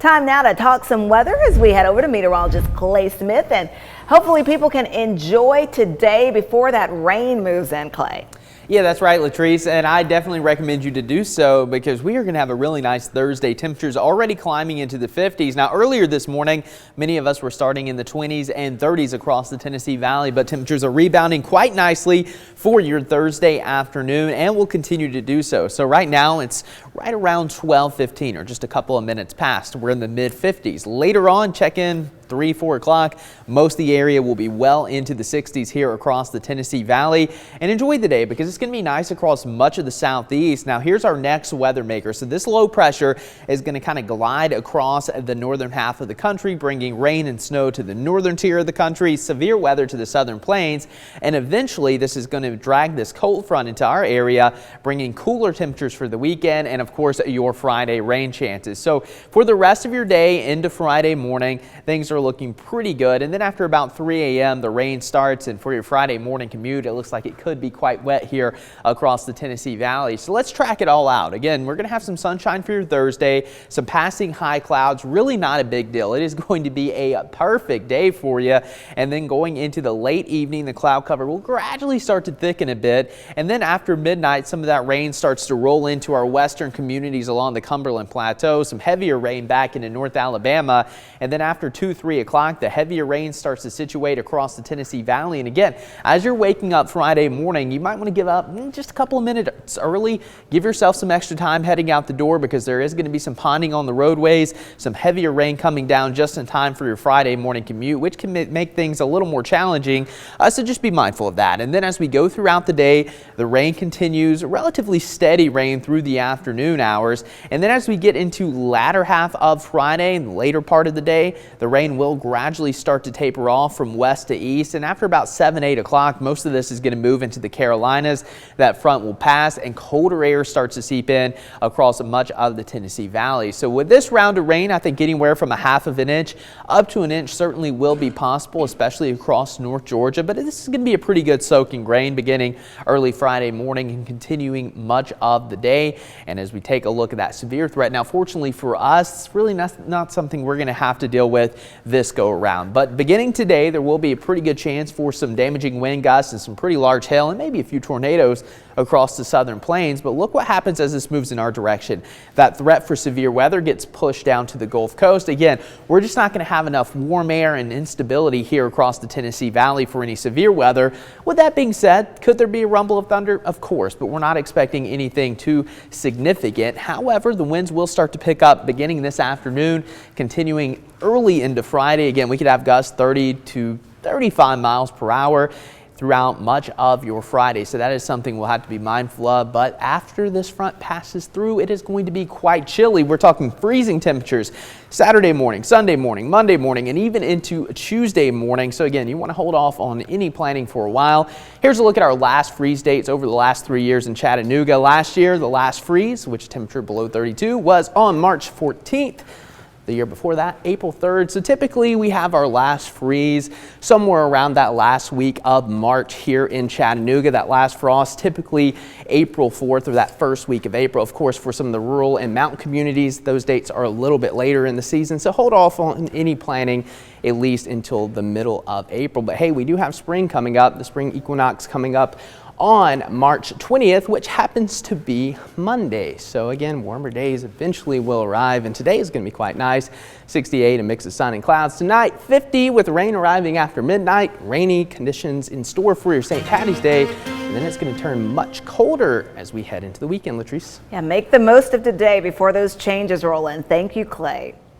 Time now to talk some weather as we head over to meteorologist Clay Smith, and hopefully people can enjoy today before that rain moves in, Clay. Yeah, that's right, Latrice, and I definitely recommend you to do so because we are going to have a really nice Thursday. Temperatures already climbing into the 50s. Now, earlier this morning, many of us were starting in the 20s and 30s across the Tennessee Valley, but temperatures are rebounding quite nicely for your Thursday afternoon and will continue to do so. So right now, it's right around 12:15 or just a couple of minutes past. We're in the mid 50s. Later on, check in 3-4 o'clock. Most of the area will be well into the 60s here across the Tennessee Valley, and enjoy the day because it's going to be nice across much of the southeast. Now here's our next weather maker. So this low pressure is going to kind of glide across the northern half of the country, bringing rain and snow to the northern tier of the country, severe weather to the southern plains, and eventually this is going to drag this cold front into our area, bringing cooler temperatures for the weekend and of course your Friday rain chances. So for the rest of your day into Friday morning, things are looking pretty good, and then after about 3 a.m. the rain starts, and for your Friday morning commute it looks like it could be quite wet here across the Tennessee Valley. So let's track it all out. Again, we're going to have some sunshine for your Thursday, some passing high clouds, really not a big deal. It is going to be a perfect day for you, and then going into the late evening the cloud cover will gradually start to thicken a bit, and then after midnight some of that rain starts to roll into our western communities along the Cumberland Plateau, some heavier rain back into North Alabama, and then after 2-3 o'clock the heavier rain starts to situate across the Tennessee Valley. And again, as you're waking up Friday morning, you might want to give up just a couple of minutes early. Give yourself some extra time heading out the door because there is going to be some ponding on the roadways, some heavier rain coming down just in time for your Friday morning commute, which can make things a little more challenging. So just be mindful of that. And then as we go throughout the day, the rain continues, relatively steady rain through the afternoon hours. And then as we get into latter half of Friday and the later part of the day, the rain will gradually start to taper off from west to east, and after about 7-8 o'clock most of this is going to move into the Carolinas. That front will pass and colder air starts to seep in across much of the Tennessee Valley. So with this round of rain, I think anywhere from 1/2 inch up to an inch certainly will be possible, especially across North Georgia, but this is going to be a pretty good soaking rain beginning early Friday morning and continuing much of the day. And as we take a look at that severe threat, now fortunately for us, it's really not something we're going to have to deal with this go around. But beginning today, there will be a pretty good chance for some damaging wind gusts and some pretty large hail and maybe a few tornadoes across the southern plains. But look what happens as this moves in our direction. That threat for severe weather gets pushed down to the Gulf Coast. Again, we're just not going to have enough warm air and instability here across the Tennessee Valley for any severe weather. With that being said, could there be a rumble of thunder? Of course, but we're not expecting anything too significant. However, the winds will start to pick up beginning this afternoon, continuing early into Friday. Again, we could have gusts 30 to 35 miles per hour throughout much of your Friday. So that is something we'll have to be mindful of. But after this front passes through, it is going to be quite chilly. We're talking freezing temperatures Saturday morning, Sunday morning, Monday morning, and even into Tuesday morning. So again, you want to hold off on any planning for a while. Here's a look at our last freeze dates over the last 3 years in Chattanooga. Last year, the last freeze, which temperature below 32, was on March 14th. The year before that, April 3rd. So typically we have our last freeze somewhere around that last week of March here in Chattanooga. That last frost typically April 4th or that first week of April. Of course, for some of the rural and mountain communities, those dates are a little bit later in the season. So hold off on any planning at least until the middle of April. But hey, we do have spring coming up, the spring equinox coming up on March 20th, which happens to be Monday. So again, warmer days eventually will arrive, and today is going to be quite nice. 68, a mix of sun and clouds. Tonight, 50 with rain arriving after midnight. Rainy conditions in store for your St. Patty's Day, and then it's going to turn much colder as we head into the weekend, Latrice. Yeah, make the most of today before those changes roll in. Thank you, Clay.